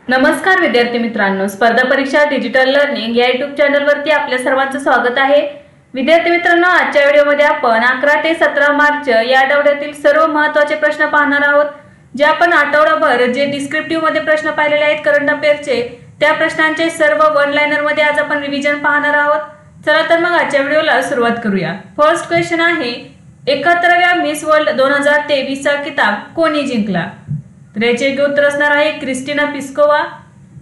नमस्कार विद्यार्थी मित्रांनो, स्पर्धा परीक्षा डिजिटल लर्निंग या YouTube चॅनलवरती आपल्या सर्वांचं स्वागत आहे। विद्यार्थी मित्रांनो, आजच्या व्हिडिओमध्ये आपण 11 ते 17 मार्च या आठवड्यातील सर्व महत्त्वाचे प्रश्न पाहणार आहोत। जे आपण आठवडाभर जे डिस्क्रिप्टिव्ह मध्ये प्रश्न पाहिलेले आहेत करंट अफेअर्सचे, त्या प्रश्नांचे सर्व वन लाइनर मध्ये आज आपण रिव्हिजन पाहणार आहोत। चला तर मग आजच्या व्हिडिओला सुरुवात करूया। फर्स्ट क्वेश्चन आहे, 71व्या मिस वर्ल्ड 2023 चा किताब कोणी जिंकला? तर याचे योग्य उत्तर असणार आहे क्रिस्टिना पिस्कोवा।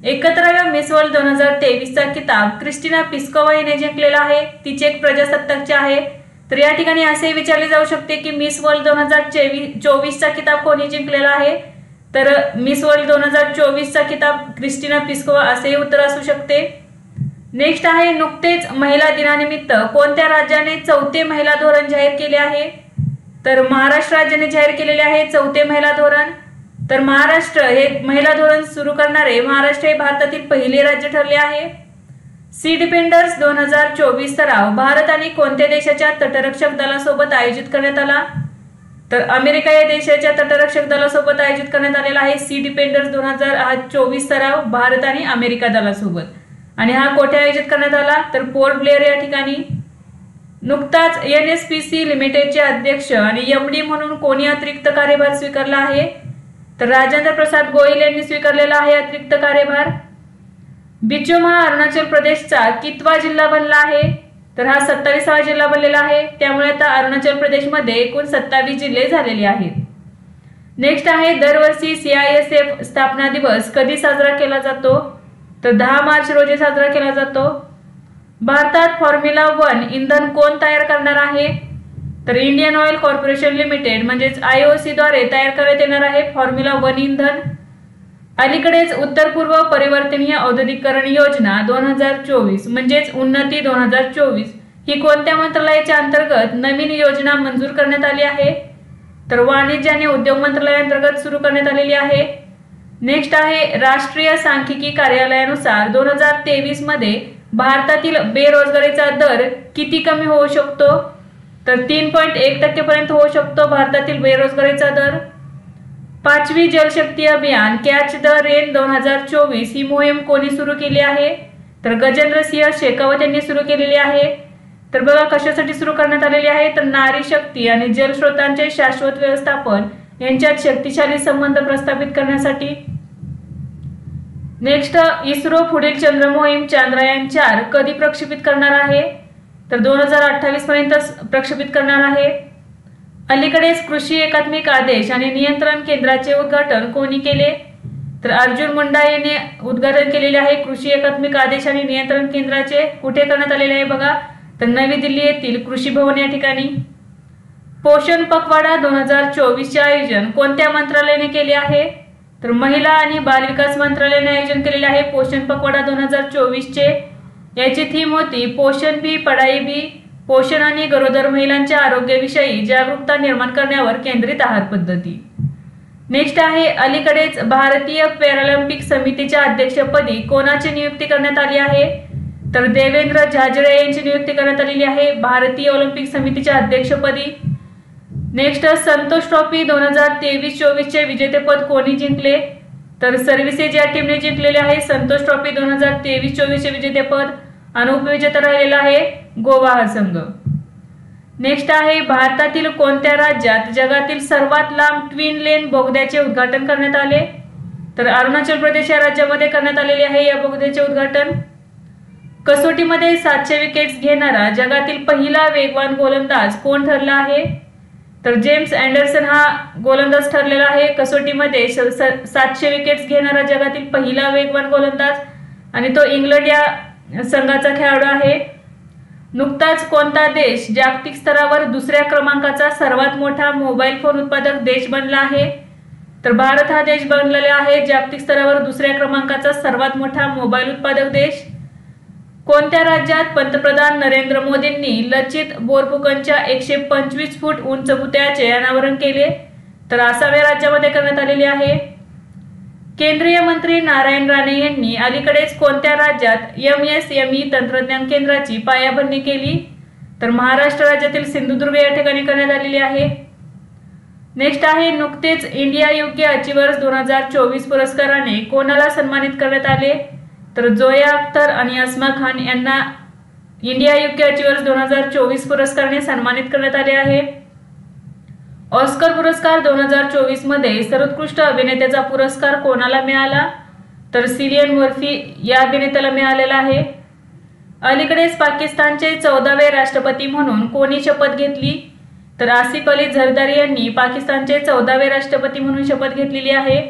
71व्या मिस वर्ल्ड 2023 चा किताब क्रिस्टिना पिस्कोवा हिने जिंकलेला आहे। तिचे एक प्रजासत्ताकचे आहे। तर या ठिकाणी असे विचारले जाऊ शकते की मिस वर्ल्ड 2024 चा किताब कोणी जिंकलेला आहे? तर मिस वर्ल्ड 2024 चा किताब क्रिस्टिना पिस्कोवा असे उत्तर असू शकते। नेक्स्ट आहे, नुकतेच महिला दिनानिमित्त कोणत्या राज्याने 4थे महिला धोरण जाहीर केले आहे? तर महाराष्ट्र राज्याने जाहीर केलेले आहे 4थे महिला धोरण। तर महाराष्ट्र हे महिला धोरण सुरू करणारे महाराष्ट्र हे भारतातील पहिले राज्य ठरले आहे। सी डिफेंडर्स 2024 सराव भारत आणि कोणत्या देशाच्या तटरक्षक दलासोबत आयोजित करण्यात आला? तर अमेरिका या देशाच्या तटरक्षक दलासोबत आयोजित करण्यात आलेला आहे सी डिफेंडर्स 2024 सराव भारत आणि अमेरिका दलासोबत। आणि हा कोठे आयोजित करण्यात आला? तर पोर्ट ब्लेअर या ठिकाणी। नुकताच NSPC लिमिटेडचे अध्यक्ष आणि MD म्हणून कोणी अतिरिक्त कार्यभार स्वीकारला आहे? तर राजेंद्र प्रसाद गोयल यांनी स्वीकारलेला आहे अतिरिक्त कार्यभार। बिचूम हा अरुणाचल प्रदेशचा कितवा जिल्हा बनला आहे? तर हा 27वा जिल्हा बनलेला आहे। त्यामुळे आता अरुणाचल प्रदेशमध्ये एकूण 27 जिल्हे झालेले आहेत। नेक्स्ट आहे, दरवर्षी CISF स्थापना दिवस कधी साजरा केला जातो? तर 10 मार्च रोजी साजरा केला जातो। भारतात फॉर्म्युला 1 इंधन कोण तयार करणार आहे? तर इंडियन ऑइल कॉर्पोरेशन लिमिटेड म्हणजेच IOC द्वारे तयार करण्यात येणार आहे फॉर्म्युला 1 इंधन। अलीकडेच उत्तर पूर्व परिवर्तनीय औद्योगिकरण योजना 2024 म्हणजेच उन्नती 2024 ही कोणत्या मंत्रालयाच्या अंतर्गत नवीन योजना मंजूर करण्यात आली आहे? तर वाणिज्य आणि उद्योग मंत्रालयाअंतर्गत सुरू करण्यात आलेली आहे। नेक्स्ट आहे, राष्ट्रीय सांख्यिकी कार्यालयानुसार 2023 मध्ये भारतातील बेरोजगारीचा दर किती कमी होऊ शकतो? तर 3.1% पर्यंत होऊ शकतो भारतातील बेरोजगारीचा दर। 5वी जलशक्ती अभियान कॅच द रेन 2024 ही मोहीम कोणी सुरू केली आहे? तर गजेंद्र सिंह शेखावत यांनी सुरू केलेली आहे। तर बघा कशासाठी सुरू करण्यात आलेली आहे? तर नारी शक्ती आणि जलस्रोतांचे शाश्वत व्यवस्थापन यांच्यात शक्तिशाली संबंध प्रस्थापित करण्यासाठी। नेक्स्ट, इस्रो पुढील चंद्र मोहीम चांद्रयान 4 कधी प्रक्षेपित करणार आहे? तर 2028 पर्यंत प्रक्षेपित करणार आहे। अलीकडेच कृषी एकात्मिक आदेश आणि नियंत्रण केंद्राचे उद्घाटन कोणी केले? तर अर्जुन मुंडा यांनी उद्घाटन केलेले आहे कृषी एकात्मिक आदेश आणि नियंत्रण केंद्राचे। कुठे करण्यात आलेले आहे बघा? तर नवी दिल्ली येथील कृषी भवन या ठिकाणी। पोषण पखवाडा 2024 चे आयोजन कोणत्या मंत्रालयाने केले आहे? तर महिला आणि बाल विकास मंत्रालयाने आयोजन केलेले आहे पोषण पखवाडा 2024 चे। याची थीम होती पोषण भी पढाई भी, पोषण आणि गरोदर महिलांच्या आरोग्याविषयी जागरूकता निर्माण करण्यावर केंद्रित आहार पद्धती। नेक्स्ट आहे, अलीकडेच भारतीय पॅरालिम्पिक समितीच्या अध्यक्षपदी कोणाची नियुक्ती करण्यात आली आहे? तर देवेंद्र झाझड़े यांची नियुक्ती करण्यात आलेली आहे भारतीय ऑलिम्पिक समितीच्या अध्यक्षपदी। नेक्स्ट, संतोष ट्रॉफी 2023-24 चे विजेतेपद कोणी जिंकले? तर सर्व्हिसेस या टीमने जिंकलेले आहे संतोष ट्रॉफी 2023-24 चे विजेतेपद आणि उपविजेता राहिलेला आहे गोवा हा संघ। नेक्स्ट आहे, भारतातील कोणत्या राज्यात जगातील सर्वात लांब ट्विन लेन बोगद्याचे उद्घाटन करण्यात आले? तर अरुणाचल प्रदेश या राज्यामध्ये करण्यात आलेले आहे या बोगद्याचे उद्घाटन। कसोटीमध्ये 700 विकेट्स घेणारा जगातील पहिला वेगवान गोलंदाज कोण ठरला आहे? तर जेम्स अँडरसन हा गोलंदाज ठरलेला आहे कसोटीमध्ये 700 विकेट्स घेणारा जगातील पहिला वेगवान गोलंदाज आणि तो इंग्लंड या संघाचा खेळाडू आहे। नुकताच कोणता देश जागतिक स्तरावर दुसऱ्या क्रमांकाचा सर्वात मोठा मोबाईल फोन उत्पादक देश बनला आहे? तर भारत हा देश बनलेला आहे जागतिक स्तरावर दुसऱ्या क्रमांकाचा सर्वात मोठा मोबाईल उत्पादक देश। कोणत्या राज्यात पंतप्रधान नरेंद्र मोदींनी लचित बोरफुकनच्या 125 फूट उंच पुतळ्याचे अनावरण केले? तर आसाम या राज्यामध्ये करण्यात आलेले आहे। केंद्रीय मंत्री नारायण राणे यांनी अलीकडेच कोणत्या राज्यात MSME तंत्रज्ञान केंद्राची पायाभरणी केली? तर महाराष्ट्र राज्यातील सिंधुदुर्ग या ठिकाणी करण्यात आलेली आहे। नेक्स्ट आहे नुकतेच इंडिया युके अचिव्हर्स 2024 पुरस्काराने कोणाला सन्मानित करण्यात आले? तर जोया अख्तर आणि अस्मा खान यांना इंडिया युके अचिव्हर्स 2024 पुरस्काराने सन्मानित करण्यात आले आहे। ऑस्कर पुरस्कार 2024 मध्ये सर्वोत्कृष्ट अभिनेत्याचा पुरस्कार कोणाला मिळाला? तर सिलियन मर्फी या अभिनेत्याला मिळालेला आहे। अलीकडेच पाकिस्तानचे 14वे राष्ट्रपती म्हणून कोणी शपथ घेतली? तर आसिफ अली झरदारी यांनी पाकिस्तानचे 14वे राष्ट्रपती म्हणून शपथ घेतलेली आहे।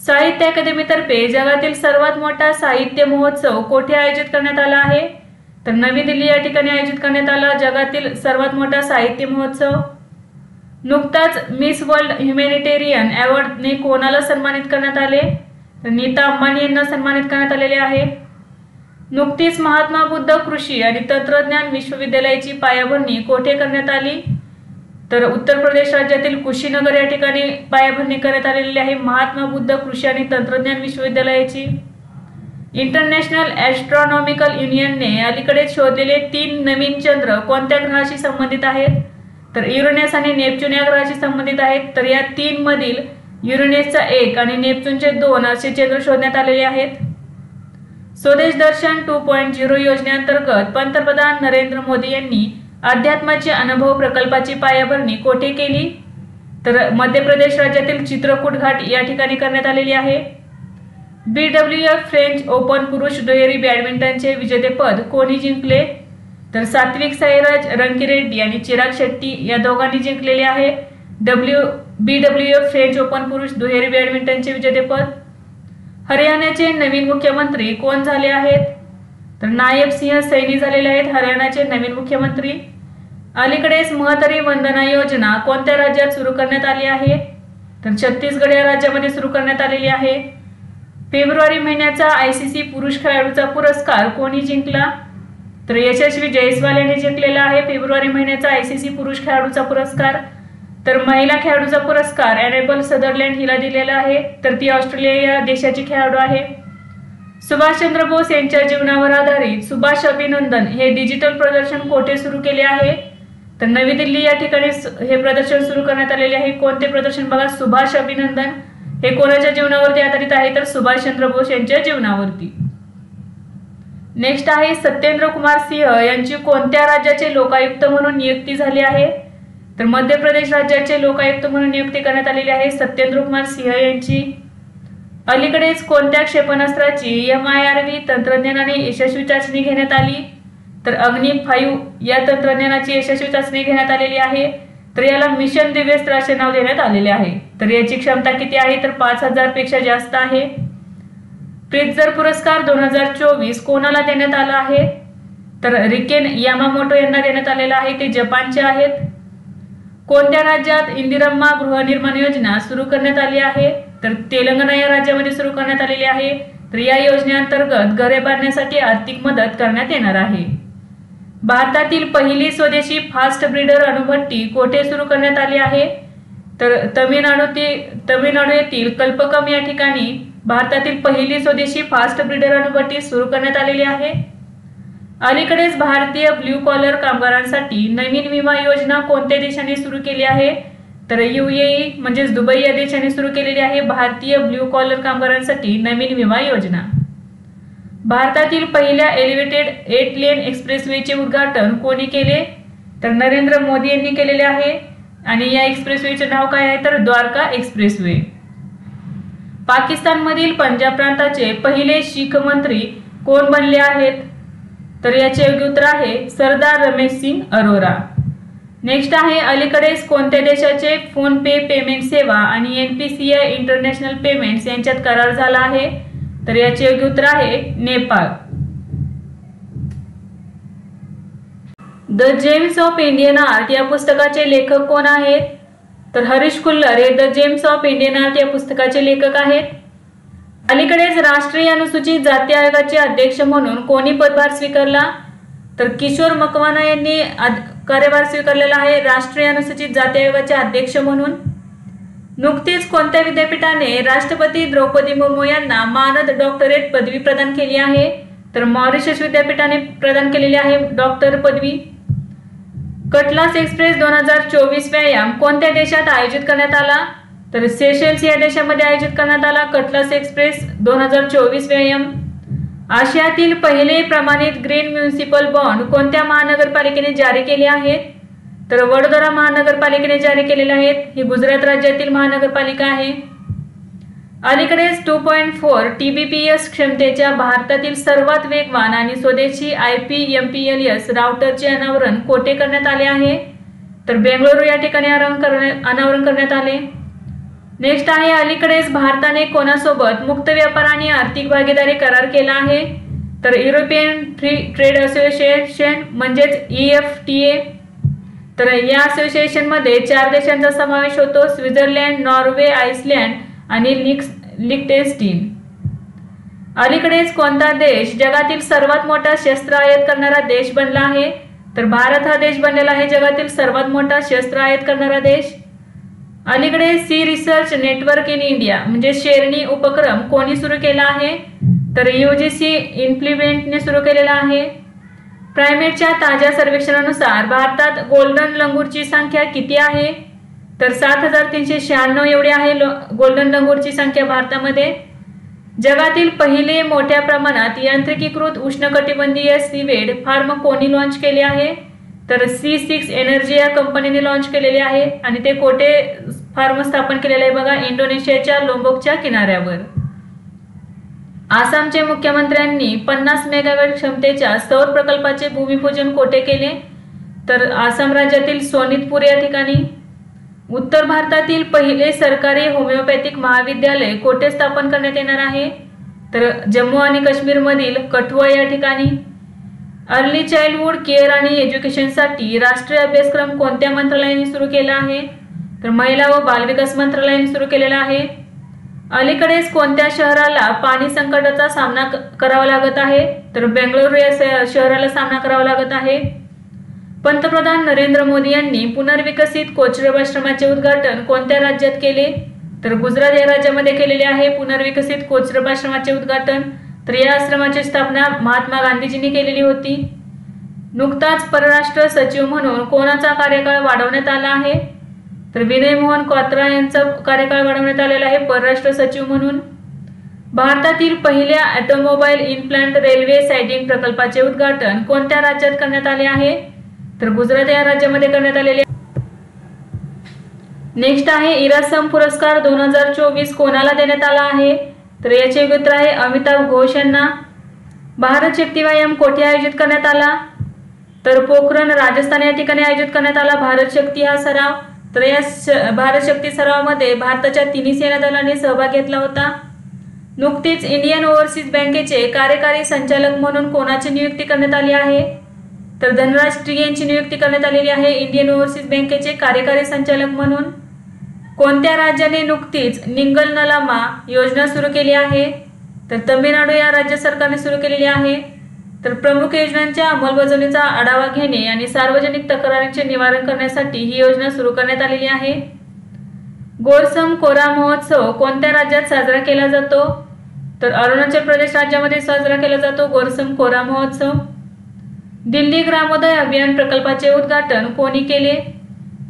साहित्य अकादमीतर्फे जगातील सर्वात मोठा साहित्य महोत्सव कोठे आयोजित करण्यात आला आहे? तर नवी दिल्ली या ठिकाणी आयोजित करण्यात आला जगातील सर्वात मोठा साहित्य महोत्सव। नुकताच मिस वर्ल्ड ह्युमॅनिटेरियन अवॉर्डने कोणाला सन्मानित करण्यात आले? तर नीता अंबानी यांना सन्मानित करण्यात आलेले आहे। नुकतीच महात्मा बुद्ध कृषी आणि तंत्रज्ञान विश्वविद्यालयाची पायाभरणी कोठे करण्यात आली? तर उत्तर प्रदेश राज्यातील कुशीनगर या ठिकाणी पायाभरणी करण्यात आलेली आहे महात्मा बुद्ध कृषी आणि तंत्रज्ञान विश्वविद्यालयाची। इंटरनॅशनल ॲस्ट्रॉनॉमिकल युनियनने अलीकडेच शोधलेले 3 नवीन चंद्र कोणत्या ग्रहाशी संबंधित आहेत? तर युरेनस आणि नेपच्यून या ग्रहाशी संबंधित आहेत। तर या 3 मधील युरेनसचा 1 आणि नेपच्यूनचे 2 असे चंद्र शोधण्यात आलेले आहेत। स्वदेश दर्शन 2.0 योजनेअंतर्गत पंतप्रधान नरेंद्र मोदी यांनी अध्यात्माचे अनुभव प्रकल्पाची पायाभरणी कोठे केली? तर मध्य प्रदेश राज्यातील चित्रकूट घाट या ठिकाणी करण्यात आलेली आहे। BWF फ्रेंच ओपन पुरुष दुहेरी बॅडमिंटनचे विजेतेपद कोणी जिंकले? तर सात्विक साईराज रंकीरेड्डी आणि चिराग शेट्टी या दोघांनी जिंकलेले आहे BWF फ्रेंच ओपन पुरुष दुहेरी बॅडमिंटनचे विजेतेपद। हरियाणाचे नवीन मुख्यमंत्री कोण झाले आहेत? तर नायब सिंह सैनी झालेले आहेत हरियाणाचे नवीन मुख्यमंत्री। अलीकडेच महतरी वंदना योजना कोणत्या राज्यात सुरू करण्यात आली आहे? तर छत्तीसगड या राज्यामध्ये सुरू करण्यात आलेली आहे। फेब्रुवारी महिन्याचा ICC पुरुष खेळाडूचा पुरस्कार कोणी जिंकला? तर यशस्वी जयस्वाल यांनी जिंकलेला आहे फेब्रुवारी महिन्याचा ICC पुरुष खेळाडूचा पुरस्कार। तर महिला खेळाडूचा पुरस्कार एनेबल सदरलँड हिला दिलेला आहे, तर ती ऑस्ट्रेलिया या देशाची खेळाडू आहे। सुभाषचंद्र बोस यांच्या जीवनावर आधारित सुभाष अभिनंदन हे डिजिटल प्रदर्शन कोठे सुरू केले आहे? तर नवी दिल्ली या ठिकाणी हे प्रदर्शन सुरू करण्यात आलेले आहे। कोणते प्रदर्शन बघा, सुभाष अभिनंदन हे कोणाच्या जीवनावरती आधारित आहे? तर सुभाषचंद्र बोस यांच्या जीवनावरती। नेक्स्ट आहे सत्येंद्र कुमार सिंह यांची कोणत्या राज्याचे लोकायुक्त म्हणून नियुक्ती झाली आहे? तर मध्य प्रदेश राज्याचे लोकायुक्त म्हणून नियुक्ती करण्यात आलेली आहे सत्येंद्र कुमार सिंह यांची। अलीकडेच कोणत्या क्षेपणास्त्राची MIRV तंत्रज्ञानाने यशस्वी चाचणी घेण्यात आली? तर अग्नि 5 या तंत्रज्ञानाची यशस्वी चाचणी घेण्यात आलेली आहे। तर याला मिशन दिव्यास्त्र असे नाव देण्यात आलेले आहे। तर याची क्षमता किती आहे? तर 5000 पेक्षा जास्त आहे। प्रित्झर पुरस्कार 2024 कोणाला देण्यात आला आहे? तर रिकेन यामामोटो यांना देण्यात आलेला आहे, ते जपानचे आहेत। कोणत्या राज्यात इंदिरम्मा गृहनिर्माण योजना सुरू करण्यात आली आहे? तर तेलंगणा या राज्यामध्ये सुरू करण्यात आलेली आहे। तर या योजनेअंतर्गत घरे बांधण्यासाठी आर्थिक मदत करण्यात येणार आहे। भारतातील पहिली स्वदेशी फास्ट ब्रीडर अणुभट्टी कोठे सुरू करण्यात आली आहे? तर तमिळनाडू येथील कल्पकम या ठिकाणी भारतातील पहिली स्वदेशी फास्ट ब्रीडर अणुभट्टी सुरू करण्यात आलेली आहे। अलीकडेच भारतीय ब्ल्यू कॉलर कामगारांसाठी नवीन विमा योजना कोणत्या देशाने सुरू केली आहे? तर UAE म्हणजेच दुबई या देशाने सुरू केलेली आहे भारतीय ब्ल्यू कॉलर कामगारांसाठी नवीन विमा योजना। भारतातील पहिल्या एलिव्हेटेड 8 लेन एक्सप्रेसवेचे उद्घाटन कोणी केले? तर नरेंद्र मोदी यांनी केलेले आहे आणि या एक्सप्रेसवेचे नाव काय आहे? तर द्वारका एक्सप्रेसवे। पाकिस्तानमधील पंजाब प्रांताचे पहिले शीख मंत्री कोण बनले आहेत? तर याचे योग्य उत्तर आहे सरदार रमेश सिंग अरोरा। नेक्स्ट आहे अलीकडेच कोणत्या देशाचे फोन पे पेमेंट सेवा आणि NPCI इंटरनॅशनल पेमेंट्स यांच्यात करार झाला आहे? तर याचे योग्य उत्तर आहे Nepal. The James of Indian art या पुस्तकाचे लेखक कोण आहेत? तर हरीश खुल्लर हे the James of Indian art या पुस्तकाचे लेखक आहेत। अलीकडेच राष्ट्रीय अनुसूचित जाती आयोगाचे अध्यक्ष म्हणून कोणी पदभार स्वीकारला? तर किशोर मकवाना यांनी कार्यभार स्वीकारलेला आहे राष्ट्रीय अनुसूचित जाती आयोगाचे अध्यक्ष म्हणून। नुकतीच कोणत्या विद्यापीठाने राष्ट्रपती द्रौपदी मुर्मू यांना मानद डॉक्टरेट पदवी प्रदान केली आहे? तर मॉरिशस विद्यापीठाने प्रदान केलेली आहे डॉक्टर पदवी। कटलास एक्सप्रेस 2024 व्यायाम कोणत्या देशात आयोजित करण्यात आला? तर सेशेल्स या देशामध्ये आयोजित करण्यात आला कटलास एक्सप्रेस 2024 व्यायाम. आशियातील पहिले प्रमाणित ग्रीन म्युनिसिपल बॉन्ड कोणत्या महानगरपालिकेने जारी केले आहेत? तर वडोदरा महानगरपालिकेने जारी केलेले आहेत. ही गुजरात राज्यातील महानगरपालिका आहे. अलीकडेच 2.4 TBPS क्षमतेच्या भारतातील सर्वात वेगवान आणि स्वदेशी IP/MPLS राउटरचे अनावरण कोठे करण्यात आले आहे? तर बेंगळुरू या ठिकाणी अनावरण करण्यात आले. नेक्स्ट आहे, अलीकडेच भारताने कोणासोबत मुक्त व्यापार आणि आर्थिक भागीदारी करार केला आहे? तर युरोपियन फ्री ट्रेड असोसिएशन म्हणजेच EFTA. तर या असोसिएशनमध्ये 4 देशांचा समावेश होतो, स्वित्झर्लंड, नॉर्वे, आइसलँड आणि लिक्टेनस्टीन. अलीकडेच कोणता देश जगातील सर्वात मोठा शस्त्र आयात करणारा देश बनला आहे? तर भारत हा देश बनलेला आहे जगातील सर्वात मोठा शस्त्र आयात करणारा देश. अलीकडे sea research network in India म्हणजे शेरणी उपक्रम कोणी सुरू केला आहे? तर UGC इम्प्लिमेंटने सुरू केलेला आहे. प्रायमेटच्या ताज्या सर्वेक्षणानुसार भारतात गोल्डन लंगूरची संख्या किती आहे? तर 7396 एवढी आहे गोल्डन लंगूरची संख्या भारतामध्ये. जगातील पहिले मोठ्या प्रमाणात यांत्रिकीकृत उष्णकटिबंधीय सीवेड फार्म कोणी लॉन्च केले आहे? तर C6 एनर्जी या कंपनीने लॉन्च केलेले आहे आणि ते कोठे फार्म स्थापन केलेले आहे बघा, इंडोनेशियाच्या लोंबोकच्या किनाऱ्यावर. आसामचे मुख्यमंत्र्यांनी 50 मेगावॅट क्षमतेच्या सौर प्रकल्पाचे भूमिपूजन कोठे केले? तर आसाम राज्यातील सोनितपूर या ठिकाणी. उत्तर भारतातील पहिले सरकारी होमिओपॅथिक महाविद्यालय कोठे स्थापन करण्यात येणार आहे? तर जम्मू आणि काश्मीरमधील कठुआ या ठिकाणी. अर्ली चाइल्डहुड केअर आणि एज्युकेशनसाठी राष्ट्रीय अभ्यासक्रम कोणत्या मंत्रालयाने सुरू केला आहे? तर महिला व बालविकास मंत्रालयाने सुरू केलेला आहे. अलीकडेच कोणत्या शहराला पाणी संकटाचा सामना करावा लागत आहे? तर बेंगळुरू या शहराला सामना करावा लागत आहे. पंतप्रधान नरेंद्र मोदी यांनी पुनर्विकसित कोचरब आश्रमाचे उद्घाटन कोणत्या राज्यात केले? तर गुजरात या राज्यामध्ये केलेले आहे पुनर्विकसित कोचरब आश्रमाचे उद्घाटन. तर या आश्रमाची स्थापना महात्मा गांधीजींनी केलेली होती. नुकताच परराष्ट्र सचिव म्हणून कोणाचा कार्यकाळ वाढवण्यात आला आहे? तर विनय मोहन क्वात्रा यांचा कार्यकाळ वाढवण्यात आलेला आहे परराष्ट्र सचिव म्हणून. भारतातील पहिल्या ऑटोमोबाईल इनप्लांट रेल्वे सायडिंग प्रकल्पाचे उद्घाटन कोणत्या राज्यात करण्यात आले आहे? तर गुजरात या राज्यामध्ये करण्यात आलेले. नेक्स्ट आहे, इरासम पुरस्कार 2024 कोणाला देण्यात आला आहे? तर याचे उत्तर आहे अमिताभ घोष यांना. भारत शक्ती व्यायाम कोठे आयोजित करण्यात आला? तर पोखरण राजस्थान या ठिकाणी आयोजित करण्यात आला भारत शक्ती हा सराव. तर या भारत शक्ती सरावामध्ये भारताच्या तिन्ही सेना दलांनी सहभाग घेतला होता. नुकतीच इंडियन ओव्हरसीज बँकेचे कार्यकारी संचालक म्हणून कोणाची नियुक्ती करण्यात आली आहे? तर धनराज ट्री यांची नियुक्ती करण्यात आलेली आहे इंडियन ओव्हरसीज बँकेचे कार्यकारी संचालक म्हणून. कोणत्या राज्याने नुकतीच निंगल नलामा योजना सुरू केली आहे? तर तमिळनाडू या राज्य सरकारने सुरू केलेली आहे. तर प्रमुख योजनांच्या अंमलबजावणीचा आढावा घेणे आणि सार्वजनिक तक्रारींचे निवारण करण्यासाठी ही योजना सुरू करण्यात आलेली आहे. गोरसम कोरा महोत्सव कोणत्या राज्यात साजरा केला जातो? तर अरुणाचल प्रदेश राज्यामध्ये साजरा केला जातो गोरसम कोरा महोत्सव. दिल्ली ग्रामोदय अभियान प्रकल्पाचे उद्घाटन कोणी केले?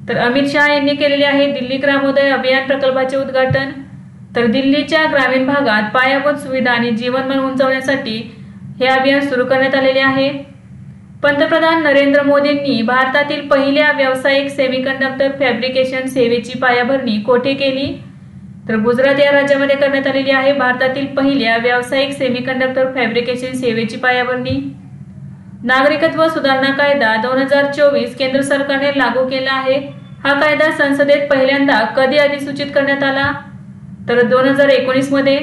तर अमित शहा यांनी केलेले आहे दिल्ली ग्रामोदय अभियान प्रकल्पाचे उद्घाटन. तर दिल्लीच्या ग्रामीण भागात पायाभूत सुविधा आणि जीवनमान उंचावण्यासाठी हे अभियान सुरू करण्यात आलेले आहे. पंतप्रधान नरेंद्र मोदींनी भारतातील पहिल्या व्यावसायिक सेमीकंडक्टर फॅब्रिकेशन सेवेची पायाभरणी कोठे केली? तर गुजरात या राज्यामध्ये करण्यात आलेली आहे भारतातील पहिल्या व्यावसायिक सेमीकंडक्टर फॅब्रिकेशन सेवेची पायाभरणी. नागरिकत्व सुधारणा कायदा 2024 केंद्र सरकारने लागू केला आहे. हा कायदा संसदेत पहिल्यांदा कधी अधिसूचित करण्यात आला? तर 2019 मध्ये.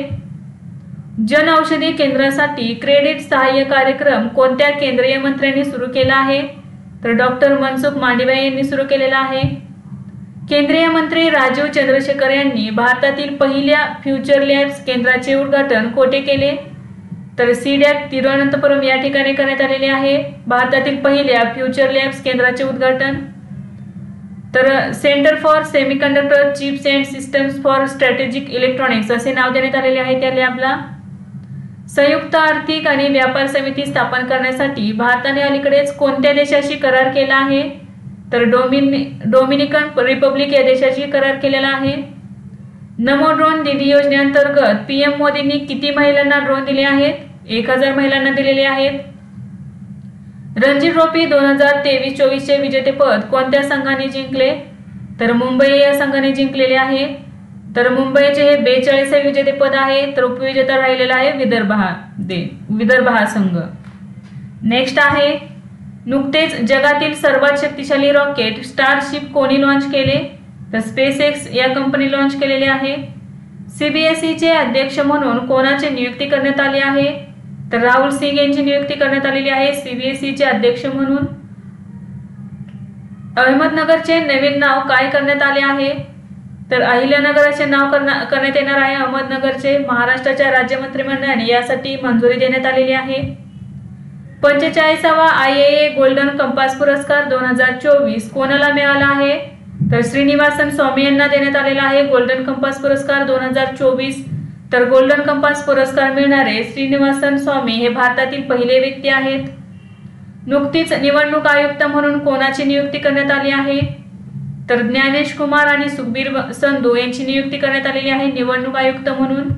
जन औषधी केंद्रासाठी क्रेडिट सहाय्य कार्यक्रम कोणत्या केंद्रीय मंत्र्यांनी सुरू केला आहे? तर डॉक्टर मनसुख मांडविया यांनी सुरू केलेला आहे. केंद्रीय मंत्री राजीव चंद्रशेखर यांनी भारतातील पहिल्या फ्युचर लॅब्स केंद्राचे उद्घाटन कोठे केले? तर सीडॅक तिरुवनंतपुरम या ठिकाणी करण्यात आलेले आहे भारतातील पहिल्या फ्युचर लॅब्स केंद्राचे उद्घाटन. तर centre for semiconductor chips and systems for strategic electronics असे नाव देण्यात आलेले आहे त्या लॅबला. संयुक्त आर्थिक आणि व्यापार समिती स्थापन करण्यासाठी भारताने अलीकडेच कोणत्या देशाशी करार केला आहे? तर डोमिनिकन रिपब्लिक या देशाशी करार केलेला आहे। नमो ड्रोन निधी योजनेअंतर्गत PM मोदींनी किती महिलांना ड्रोन दिले आहेत? 1000 महिलांना दिलेले आहेत। रणजी ट्रॉफी 2023-24 विजेतेपद कोणत्या संघाने जिंकले? तर मुंबई या संघाने जिंकलेले आहे। तर मुंबईचे हे 42 विजेतेपद आहे। तर उपविजेता राहिलेला आहे विदर्भ हा संघ। नेक्स्ट आहे, नुकतेच जगातील सर्वात शक्तिशाली रॉकेट स्टारशिप कोणी लॉन्च केले? तर SpaceX या कंपनी लॉन्च केलेले आहे। CBSE चे अध्यक्ष म्हणून कोणाची नियुक्ती करण्यात आली आहे? तर राहुल सिंग यांची नियुक्ती करण्यात आलेली आहे CBSE चे अध्यक्ष म्हणून। अहमदनगरचे नवीन नाव काय करण्यात आले आहे? तर अहिल्यानगर असे नाव करण्यात येणार आहे अहमदनगरचे। महाराष्ट्राच्या राज्य मंत्रिमंडळाने यासाठी मंजुरी देण्यात आलेली आहे। 45वा IAA गोल्डन कंपास पुरस्कार 2024 कोणाला मिळाला आहे? तर श्रीनिवासन स्वामी यांना देण्यात आलेला आहे गोल्डन कंपास पुरस्कार 2024। तर गोल्डन कंपास पुरस्कार मिळणारे श्रीनिवासन स्वामी हे भारतातील पहिले व्यक्ती आहेत। नुकतीच निवडणूक आयुक्त म्हणून कोणाची नियुक्ती करण्यात आली आहे? तर ज्ञानेश कुमार आणि सुखबीर संधू यांची नियुक्ती करण्यात आलेली आहे निवडणूक आयुक्त म्हणून।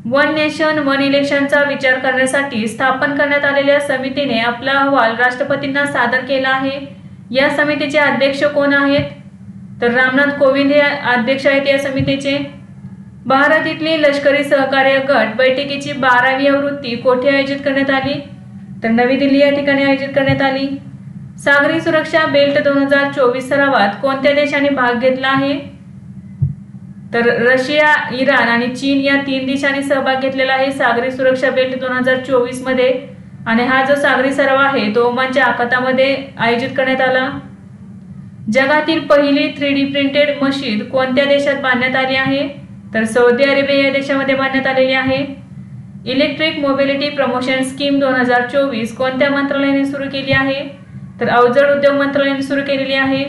वन नेशन वन इलेक्शनचा विचार करण्यासाठी स्थापन करण्यात आलेल्या समितीने आपला अहवाल राष्ट्रपतींना सादर केला आहे। या समितीचे अध्यक्ष कोण आहेत? तर रामनाथ कोविंद हे अध्यक्ष आहेत या समितीचे। भारत इथली लष्करी सहकार्य गट बैठकीची 12वी आवृत्ती कोठे आयोजित करण्यात आली? तर नवी दिल्ली या ठिकाणी आयोजित करण्यात आली। सागरी सुरक्षा बेल्ट 2024 सरावात कोणत्या देशाने भाग घेतला आहे? तर रशिया, इराण आणि चीन या 3 देशांनी सहभाग घेतलेला आहे सागरी सुरक्षा बेल्ट 2024 मध्ये। आणि हा जो सागरी सराव आहे तो ओमानच्या आखातामध्ये आयोजित करण्यात आला। जगातील पहिली 3D प्रिंटेड मशीद कोणत्या देशात बांधण्यात आली आहे? तर सौदी अरेबिया या देशामध्ये बांधण्यात आलेली आहे। इलेक्ट्रिक मोबिलिटी प्रमोशन स्कीम 2024 कोणत्या मंत्रालयाने सुरू केली आहे? तर अवजड उद्योग मंत्रालयाने सुरू केलेली आहे।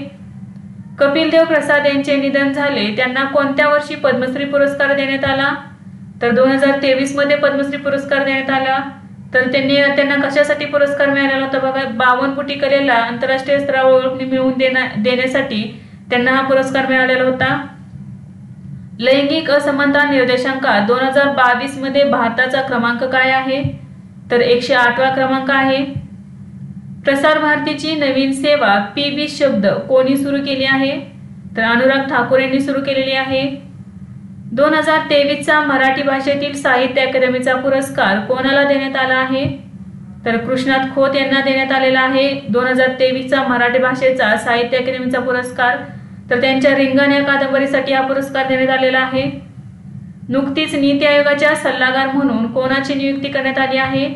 कपिल देव प्रसाद यांचे निधन झाले, त्यांना कोणत्या वर्षी पद्मश्री पुरस्कार देण्यात आला? तर 2023 मध्ये पद्मश्री पुरस्कार देण्यात आला। तर त्यांना कशासाठी पुरस्कार मिळालेला होता बघा? 52 फुटी कलेला आंतरराष्ट्रीय स्तरावर ओळख मिळवून देण्यासाठी त्यांना हा पुरस्कार मिळालेला होता। लैंगिक असमानता निर्देशांकात 2022 मध्ये भारताचा क्रमांक काय आहे? तर 108वा क्रमांक आहे। प्रसार भारतीची नवीन सेवा PB शब्द कोणी सुरू केली आहे? तर अनुराग ठाकूर यांनी सुरू केलेली आहे। 2023चा मराठी भाषेतील साहित्य अकादमीचा पुरस्कार कोणाला देण्यात आला आहे? तर कृष्णात खोत यांना देण्यात आलेला आहे 2023चा मराठी भाषेचा साहित्य अकादमीचा पुरस्कार। तर त्यांच्या रिंगण या कादंबरीसाठी हा पुरस्कार देण्यात आलेला आहे। नुकतीच नीती आयोगाच्या सल्लागार म्हणून कोणाची नियुक्ती करण्यात आली आहे?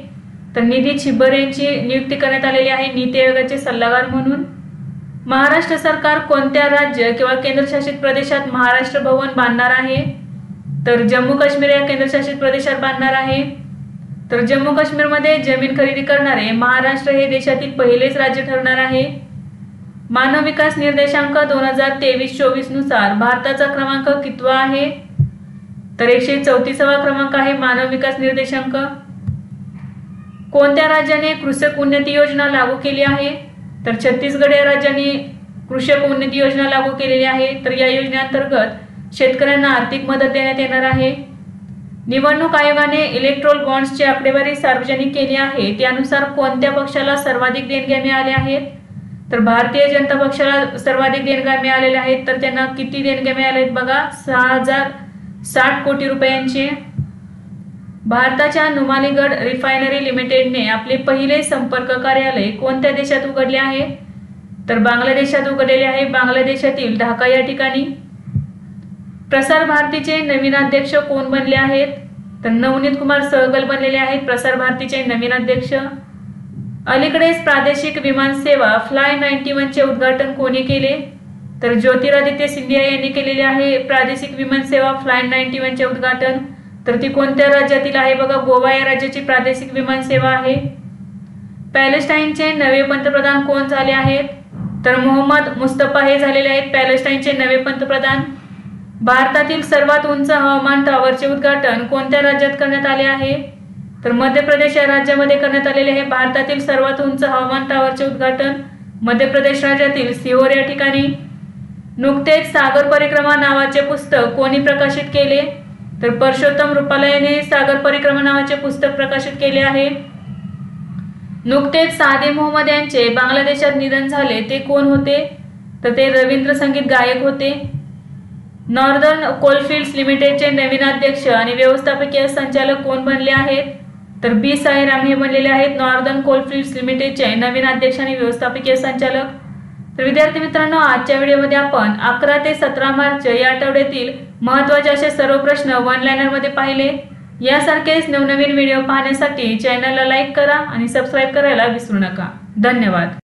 तर निधी छिब्बर यांची नियुक्ती करण्यात आलेली आहे नीती आयोगाचे सल्लागार म्हणून। महाराष्ट्र सरकार कोणत्या राज्य किंवा केंद्रशासित प्रदेशात महाराष्ट्र भवन बांधणार आहे? तर जम्मू काश्मीर या केंद्रशासित प्रदेशात बांधणार आहे। तर जम्मू काश्मीरमध्ये जमीन खरेदी करणारे महाराष्ट्र हे देशातील पहिलेच राज्य ठरणार आहे। मानव विकास निर्देशांक 2023-24 नुसार भारताचा क्रमांक कितवा आहे? तर 134वा क्रमांक आहे मानव विकास निर्देशांक। कोणत्या राज्याने कृषक उन्नती योजना लागू केली आहे? तर छत्तीसगड या राज्याने कृषक उन्नती योजना लागू केलेली आहे। तर या योजनेअंतर्गत शेतकऱ्यांना आर्थिक मदत देण्यात येणार आहे। निवडणूक आयोगाने इलेक्ट्रोल बॉन्ड्सची आकडेवारी सार्वजनिक केली आहे, त्यानुसार कोणत्या पक्षाला सर्वाधिक देणग्या मिळाल्या आहेत? तर भारतीय जनता पक्षाला सर्वाधिक देणग्या मिळालेल्या आहेत। तर त्यांना किती देणग्या मिळाल्या आहेत बघा? 6060 कोटी रुपयांचे। भारताच्या नुमालीगड रिफायनरी लिमिटेडने आपले पहिले संपर्क कार्यालय कोणत्या देशात उघडले आहे? तर बांगलादेशात उघडलेले आहे, बांगलादेशातील ढाका या ठिकाणी। प्रसार भारतीचे नवीन अध्यक्ष कोण बनले आहेत? तर नवनीत कुमार सहगल बनलेले आहेत प्रसार भारतीचे नवीन अध्यक्ष। अलीकडेच प्रादेशिक विमान सेवा फ्लाय 91 चे उद्घाटन कोणी केले? तर ज्योतिरादित्य सिंधिया यांनी केलेले आहे प्रादेशिक विमान सेवा फ्लाय 91 चे उद्घाटन। तर ती कोणत्या राज्यातील आहे बघा? गोवा या राज्याची प्रादेशिक विमान सेवा आहे। पॅलेस्टाईनचे नवे पंतप्रधान कोण झाले आहेत? तर मोहम्मद मुस्तफा हे झालेले आहेत पॅलेस्टाईनचे नवे पंतप्रधान। भारतातील सर्वात उंच हवामान टॉवरचे उद्घाटन कोणत्या राज्यात करण्यात आले आहे? तर मध्य प्रदेश या राज्यामध्ये करण्यात आलेले आहे भारतातील सर्वात उंच हवामान टॉवरचे उद्घाटन। मध्य प्रदेश राज्यातील सिहोर या ठिकाणी। नुकतेच सागर परिक्रमा नावाचे पुस्तक कोणी प्रकाशित केले? तर परषोत्तम रुपाला यांनी सागर परिक्रमा नावाचे पुस्तक प्रकाशित केले आहे। नुकतेच सादे मोहम्मद यांचे बांगलादेशात निधन झाले, ते कोण होते? तर ते रवींद्र संगीत गायक होते। नॉर्दर्न कोलफील्ड्स लिमिटेडचे नवीन अध्यक्ष आणि व्यवस्थापकीय संचालक कोण बनले आहेत? तर बी साईराम हे बनलेले आहेत नॉर्दर्न कोलफील्ड्स लिमिटेडचे नवीन अध्यक्ष आणि व्यवस्थापकीय संचालक। तर विद्यार्थी मित्रांनो, आजच्या व्हिडिओमध्ये आपण 11 ते 17 मार्च या आठवड्यातील महत्त्वाचे असे सर्व प्रश्न वन लाइनर मध्ये पाहिले। यासारखेच नवनवीन व्हिडिओ पाहण्यासाठी चॅनलला लाईक करा आणि सबस्क्राईब करायला विसरू नका। धन्यवाद।